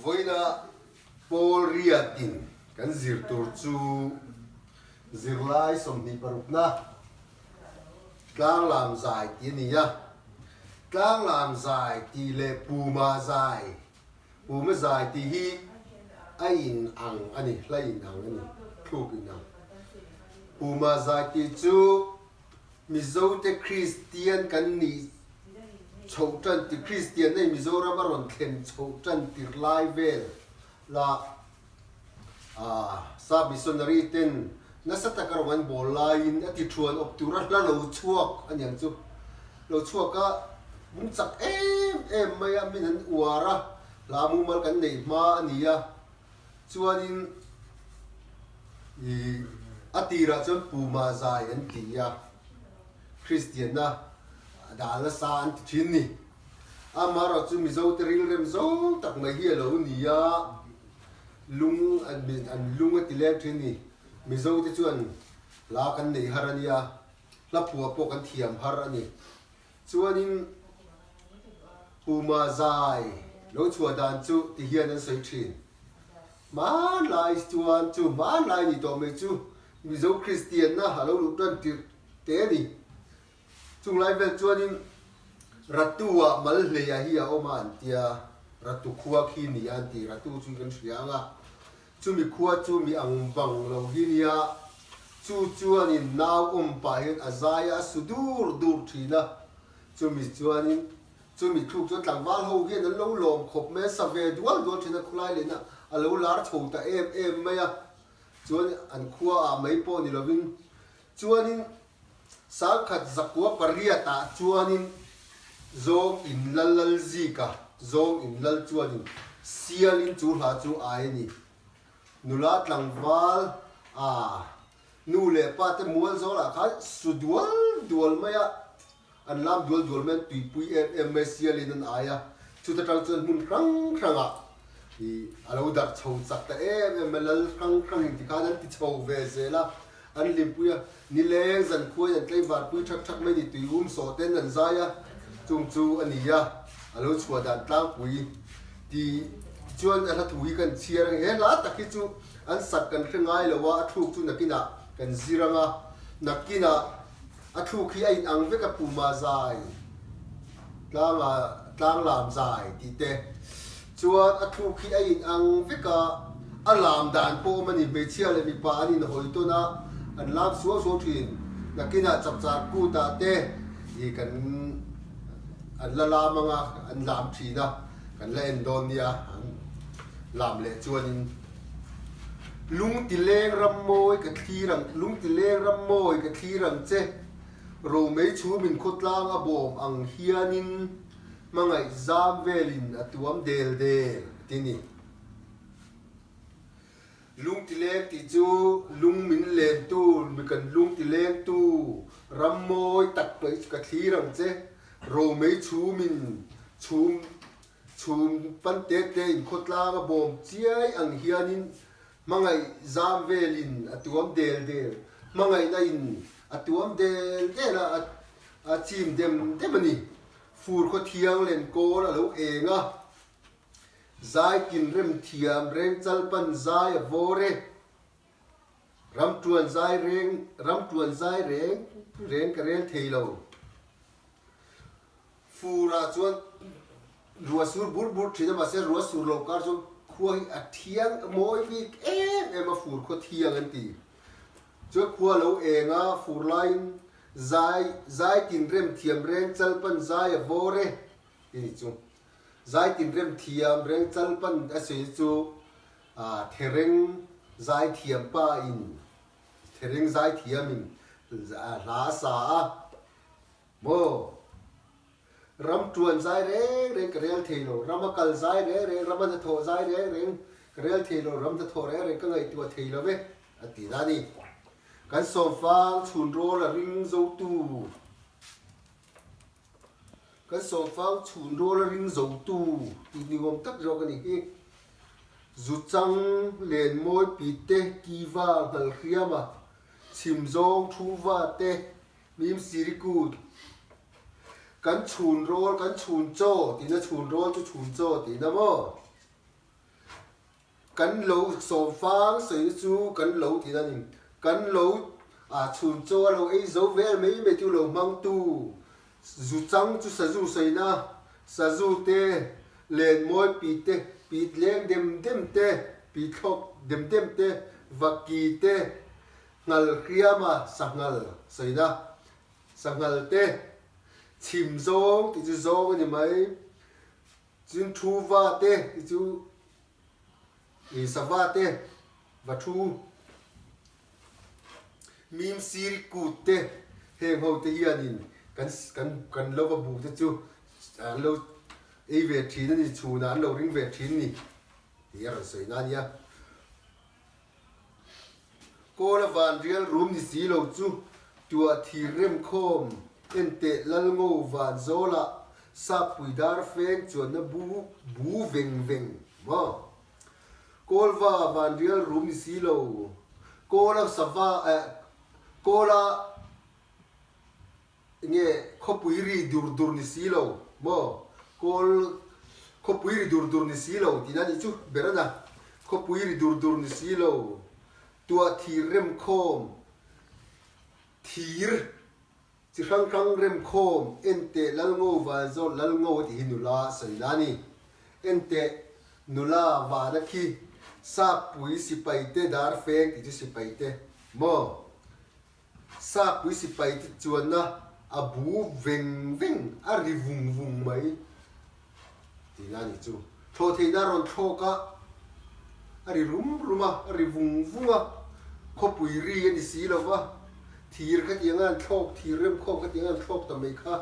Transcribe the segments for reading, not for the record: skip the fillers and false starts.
với là Paul riatin kan zir tur chu zir lai som ni paruk na tlang làm dài tí ni ya tlang làm dài tí le puma dài tí hi ai in ang ani lai in ang ani thuk in ang puma dài tí chu Mizo te Christian kan ni chou chân ti Christian nei Mizoram aron thlen chou chân ti lai vel la sa missionary ten nasata karwan bolain ati thuan op tura la lo chuak anyang chu lo chuak ka bung chak em mai amin an uara la mu mal kan nei ma ania chuanin i atira chon puma zai an tia Christian na dala sa an thin ni amara chu Mizo teril rem zo tak mai hi lo nia lung an lung ati le thin ni Mizo te chuan la kan nei harania la puwa po kan thiam har ani chuanin puma zai lo chua dan chu ti hian an sei thin ma lai chuan chu ma lai ni to me chu Mizo Christian na halo lu tan ti te ni chung lai vel chuanin ratua mal hle ya hi a oma an tia ratu khuwa khi ni an ti ratu chu kan hrianga chu mi khuwa chu mi ang bang lo hi nia chu chuanin naw pa hen azaya sudur dur thina chu mi chuanin chu mi thuk chu tlangwal ho hian an lo lom khop me sa ve dual thina khulai lena a lo lar chho ta em maya chuan an khuwa a mai po ni lovin chuanin sang khat zakwa pariata chuanin zong in lalal zika zong in lal chuanin sialin chu hla chu ai ni nula tlangwal nu le pa te mual zo la kha su dual maya an lam dual men tui pui em sialin an aya chu ta tang chuan mun kranga i alo dar chho chak ta em lal krang ti kha nan ti chho ve zela an limpuya ni leng zan khuai an tlei var pui thak mai ni tui so ten an zaya chung chu ania alo chua dan tlang pui ti chuan a thui kan chiar he la takhi chu an sak kan hrengai lowa a thuk chu nakina kan ziranga nakina a thuk khi ai ang veka puma zai tlang lam zai ti te chuan a thuk khi ai ang veka alam dan po mani be chia le mi pa ani na hoi to na an lam so thin nakina chap cha ku ta te i kan an la manga an lam thina kan la endon nia lam le chuanin lung ti leng ram moi ka thirang lung ti leng ram moi ka thirang che ro mei chu min khotlang a bom ang hianin mangai zam velin atuam del tini lung ti leng ti chu lung min len tu mi kan lung ti leng tu ram moi tak pai ka thirang che ro mei chu min chum pan te in khotla ga bom chiai ang hianin mangai zam velin atuam del mangai na in atuam del la a chim dem mani fur kho thiang len ko la lo enga zai kin rem thiam reng chal pan zai vore ram tuan zai reng karel theilo fura chuan ruasur bur thina ma se ruasur lo kar chu khuai a thiang moi bi em a fur kho thiang an ti chu khua lo enga fur line zai tin rem thiam reng chal pan zai vore ni chu zai tin rem thiam reng chal pan a se chu thereng zai thiam pa in thereng zai thiam in la sa mo ram tuan zai reng karel thelo ramakal zai reng raman tho zai reng karel thelo ram tho reng ka ngai tua thelo ve ati dani kan som fang chun ro la ring zo tu kan som fang chun ro la ring zo tu ti ni gom tak ro ka ni hi zu chang len moi pi te ki va dal khiama chim zong thu va te mim sirikut kan chun roll kan chun cho ti na chun roll chu chun cho ti na mo kan lo so phang soi chu kan lo ti nan kan lo chun cho lo ei zo vel mai me tu lo mang tu zu chang chu sa zu sei na sa zu te len moi pi leng dem te pi khok dem te vaki te ngal kriama sangal sei na sangal te chim zong ti chu zong ni mai chin thu va te ti chu i sava te va thu mim siri ku te heng ho te hianin kan lo va bu te chu lo ei ve thin ni chu na lo ring ve thin ni ti ar sei na nia ko la van real room ni si lo chu tua thi rem khom ente lal ngo van zola sa pui dar feng chuan na bu veng ma kolva van real room ni si lo kola sava kola nge khopuiri dur ni si lo mo kol khopuiri dur ni si lo ti na ni chu berana khopuiri dur ni si lo tua thi rem khom thir chi rang rem khom ente lal ngo va zo lal ngo ti hinula sai lani ente nula va na khi sa pui si pai te dar feng ti si pai te mo sa pui si pai ti chuan na abu veng a ri vung mai ti lani chu tho thei na ron tho ka a ri ruma a ri vunga khopui ri ni si lo va thir kha tiangan thok thir rem khom kha tiangan thok ta mai kha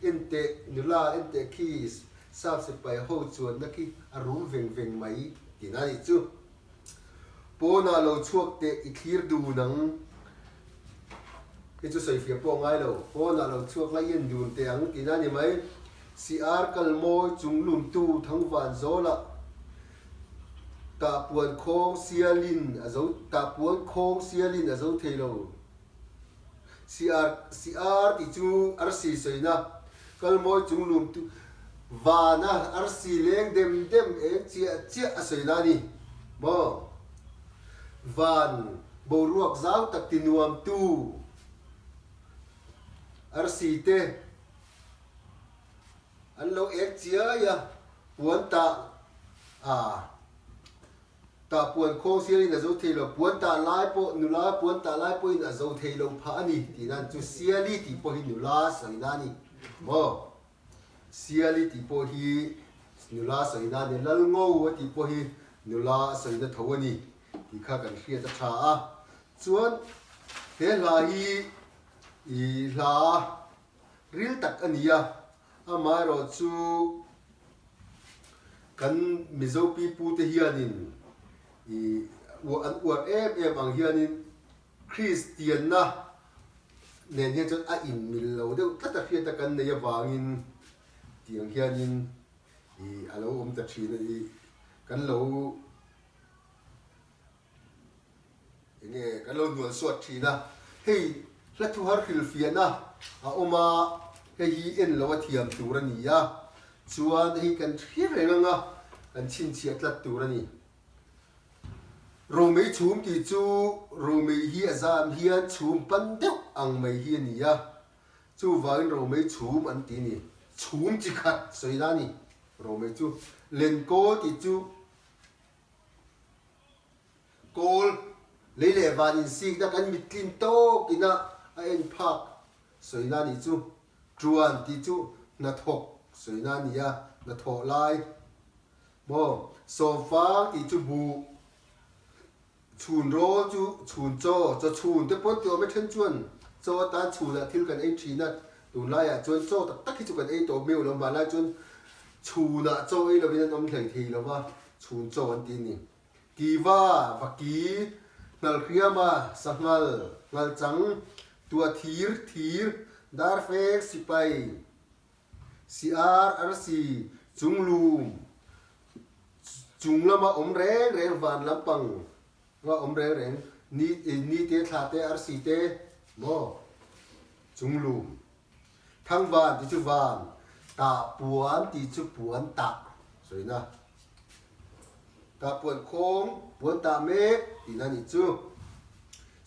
ente nula ente khis sa se pai ho chuan na ki a rum veng mai ti na ni chu po na lo chuak te I thir du nang ke chu sai fia po ngai lo po na lo chuak lai yen dun te ang ti na ni mai si ar kal moi chung lum tu thang van zola ta puan khong sialin a zo ta puan khong sialin a zo theilo CR ti chu RC soina kal moi chung lum tu vana RC leng dem chia soina ni mo van bo ruak zau tak tinuam tu RC te an lo ek chia ya puan ta ta puan khong sialin a zo theilo puan ta lai po nula puan ta lai po in a zo theilo pha ani ti nan chu siali ti po hi nula sai na ni mo siali ti po hi nula sai na ni lal ngo ti po hi nula sai na tho ani ti kha kan hria ta tha a chuan he la hi I la ril tak ania amai ro chu kan Mizo pi pu te hianin uat em ang hianin Christian na nen hian chon a in mil lo deuh tlata hria ta kan nei awangin tiang hianin alo ta thina kan lo nual suat thina hei hla thu har hil fiana a oma hei en lo thiam turani ya chuan hei kan thir renga kan chin chia tlat turani Romei chum ti chu Romei hi azam hian chum pan deuh ang mai hi ni ya chu vain Romei chum an ti ni chum chi khat soina ni Romei chu len ko ti chu kol leile van in sik da kan mitlin to kina a en phak soina ni chu truan ti chu na thok soina ni ya na tho lai mo so fa ti chu bu chun ro chu chun cho chun te pon tio me then chuan cho tan chun la thil kan ei thina tun lai a chuan cho tak hi chu kan ei to meu lo ma lai chuan chun a cho ei lo bin om thlei thi lo wa chun cho an ti ni ki wa ki nal khiama sangal ngal chang tua thir dar fe sipai CR chunglum chunglama reng van lampang nga reng ni te thla te te mo chunglum thang van ti chu van ta puan ti chu puan ta soina ta puan khom puan ta me ti na ni chu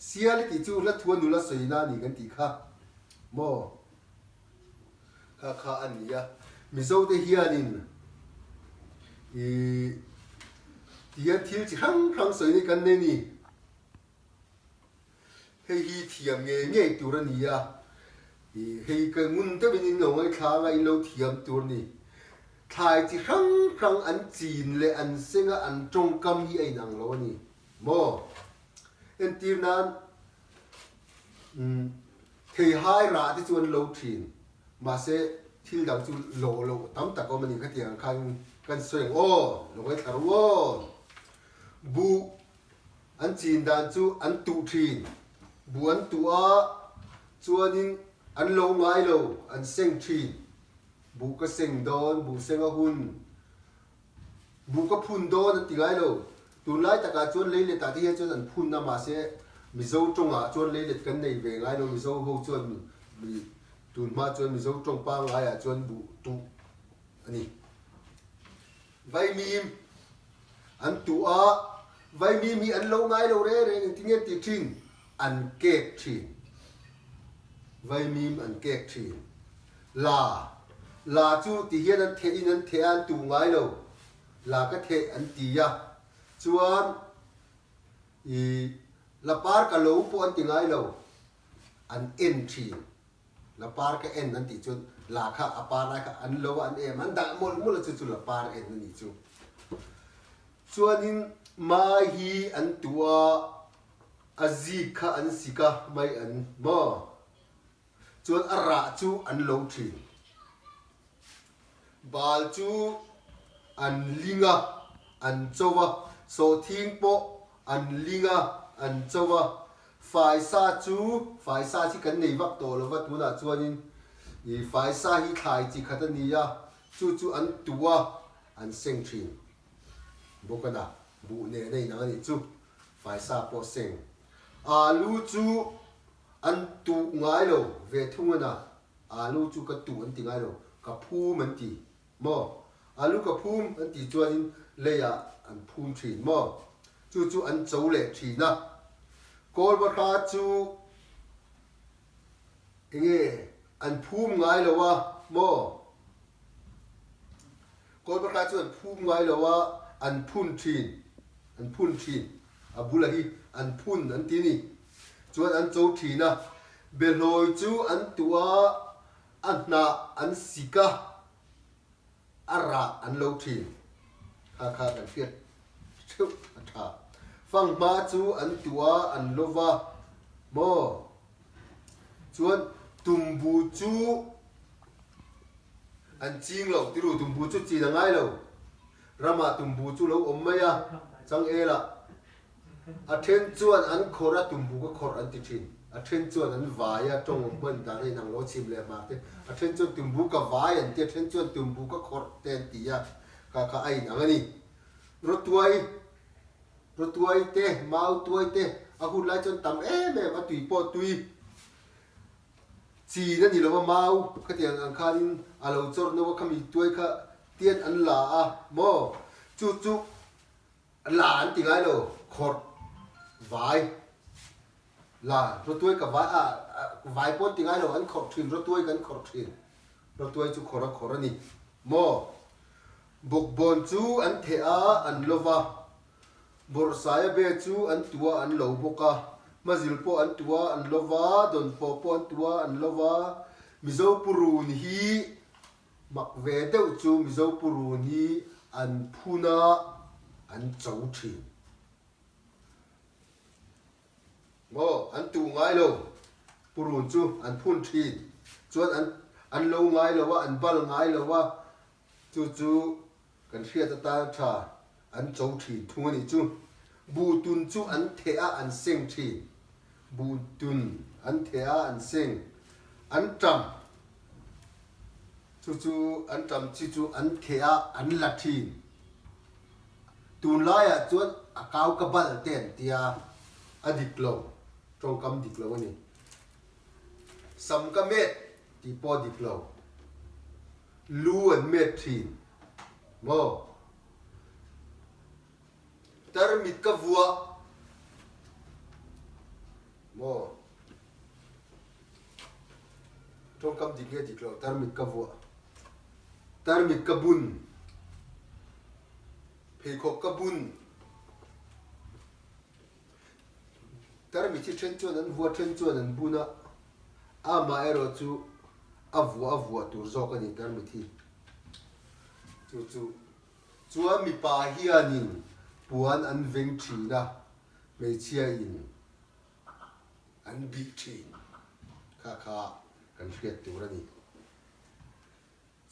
sial ti chu la thuan nu la soi na ni kan ti kha mo kha an ni ya Mizo te hianin tia thil chi hang soi ni kan ne ni hei hi thiam nge tur ani ya hei ka mun te bin no ngai kha ngai lo thiam tur ni thai chi hang an chin le an senga an tong kam hi ai nang lo ni mo en tir nan thei hai ra ti chuan lo thin ma se thil dang chu lo tam ta ko mani kha tiang kan soeng o lo ngai thar wo bu an chin dan chu an tu thin bu an tu a chuanin an lo ngai lo an seng thin bu ka seng don bu seng a hun bu ka phun don an ti ngai lo tu lai ta ka chuan le le ta ti he chuan an phun na ma se Mizo trong a chuan le le kan nei ve ngai lo Mizo ho chuan mi tun ma chuan Mizo trong pa ngai a chuan bu tu ani vai mim an tu a vai mim hi an lo ngai lo re ti nge ti thin an kek thin vai mim an kek thin la chu ti hian an the in an the an tu ngai lo la ka the an ti ya chuan la par ka lo po an ti ngai lo an en thin la par ka en an ti chuan la kha a par la kha an lo an em an da mol chu la par en ni chu chuanin mai hi an tua azi kha an sika mai an mo chuan ara chu an lo thin bal chu an linga an chowa so thing po an linga an chowa fai sa chi kan nei vak to lo wa tu na chuanin fai sa hi thai chi khatani ya chu an tua an seng thin bokana bu ne nei na ni chu fai sa po seng alu chu an tu ngai lo ve thungana alu chu ka tu an ti ngai lo ka phu man ti mo alu ka phum an ti chuanin leya an phum thin mo chu an chou le thina kol ba kha chu enge an phum ngai lo wa mo kol ba kha chu an phum ngai lo wa an phun thin abula hi an phun an ti ni chuan an chou thina beloi chu an tua an na an sika ara an lo thin kha kan fiat chu atha phang ma chu an tua an lova mo chuan tumbu chu an ching lo ti ru tumbu chu chi na ngai lo rama tumbu chu lo om maya chang e la a then chuan an khora tumbu ka khor an ti thin a then chuan an vaya tong ban da re nang lo chim le ma te a then chuan tumbu ka vai an ti then chuan tumbu ka khor ten ti ya ka ai nang ani rotuai te mau tuai te a hun lai chuan tam a tui po tui chi na ni lo mau ka tiang ang khanin a lo chor no ka mi tuai kha tian an la a mo chu la an ti ngai lo khor vai la rotuai ka vai po ti ngai lo an khor thin rotuai kan khor thin rotuai chu khora ni mo bok bon chu an the a an lova bor saya be chu an tua an lo boka mazil po an tua an lova don po an tua an lova Mizo purun hi mak ve deuh chu Mizo purun hi an phuna an chou thin mo an tu ngai lo purun chu an phun thin chuan an lo ngai lo wa an bal ngai lo wa chu kan hriat ta tha an chou thin thung ani chu bu tun chu an the a an seng thin bu tun an the a an seng an tam chu an tam chu an the a an la thin tun lai a chuan a kau ka bal ten tia adik lo trong kam dik lo ani sam ka met ti po dik lo lu an met thin mo termit ka vua mo trong kam ding ge diklo termit ka vua termit ka bun phei khok ka bun termit chi chen chuan an vua chen chuan an buna ama ero chu avua tur zo ka ni termit hi chu chua mi pa hianin puan an veng thina mei chia in an bi thin kha kan hriat tur ani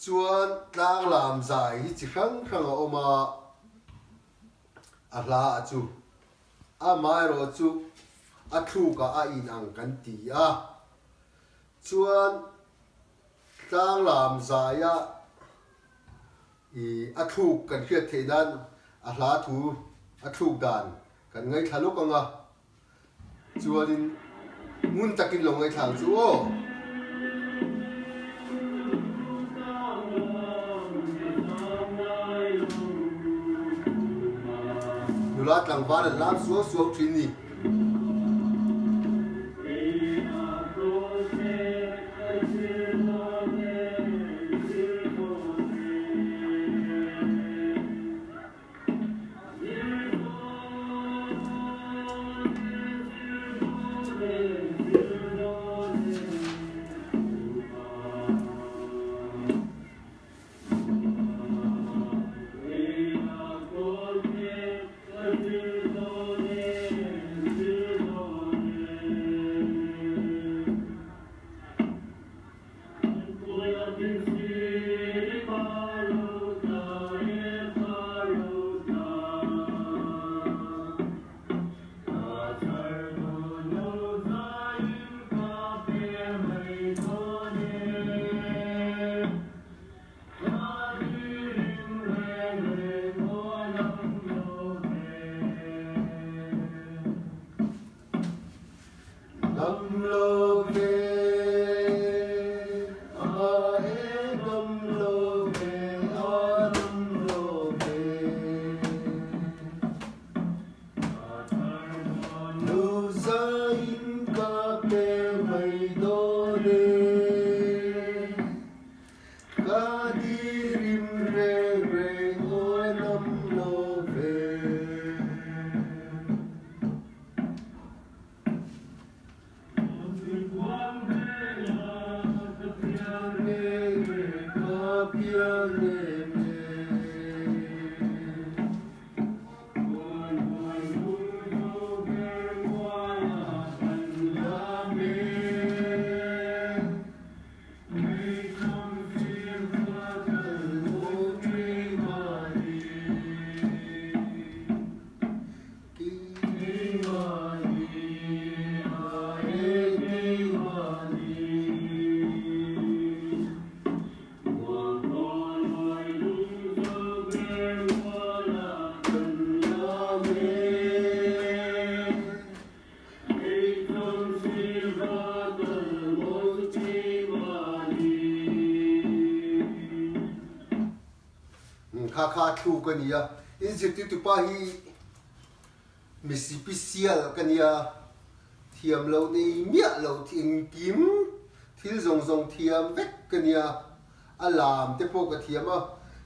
chuan tlang lam zai hi chi hrang hrang a oma a hla a chu a mai ro chu a thu ka a in ang kan ti a chuan tlang lam zai a a thu kan hriat theinan a hla thu a thu dan kan ngai thaluk anga chuanin mun takin lo ngai thang chu o nulat lang van lam suo thin ni kha thu ka nia institute tu pa hi Mississippi sial ka nia thiam lo nei mia lo thing kim thil zong thiam vek ka nia alam te po ka thiam a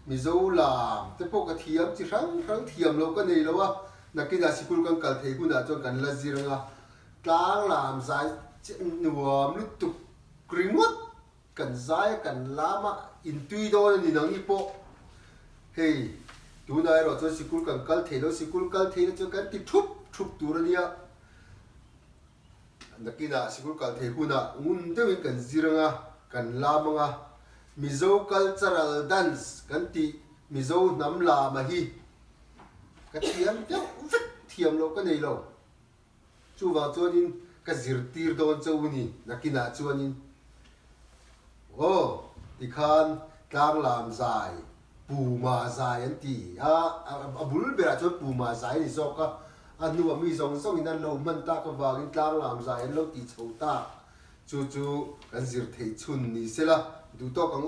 Mizo lam te po ka thiam chi rang thiam lo ka nei lo wa nakina sikul kan kal thei huna chon kan la ziranga tlang lam zai nuam lu tu kringot kan zai kan lama intui do ni nang ni po hey tu nai ro cho sikul kan kal thei lo sikul kal thei cho kan ti thup tur ania nakina sikul kal thei huna ngun te wi kan ziranga kan lamanga Mizo cultural dance kan ti Mizo nam la ma hi ka thiam te vek thiam lo ka nei lo chu wa chuanin ka zir tir don chawni nakina chuanin tikhan tlang lam zai pu ma zai an ti a bul bera chu pu ma zai ni zo ka anu mi zong song in an lo man ta ka wangin tlang lam zai an lo ti chho ta chu kan zir thei chun ni sela du to kang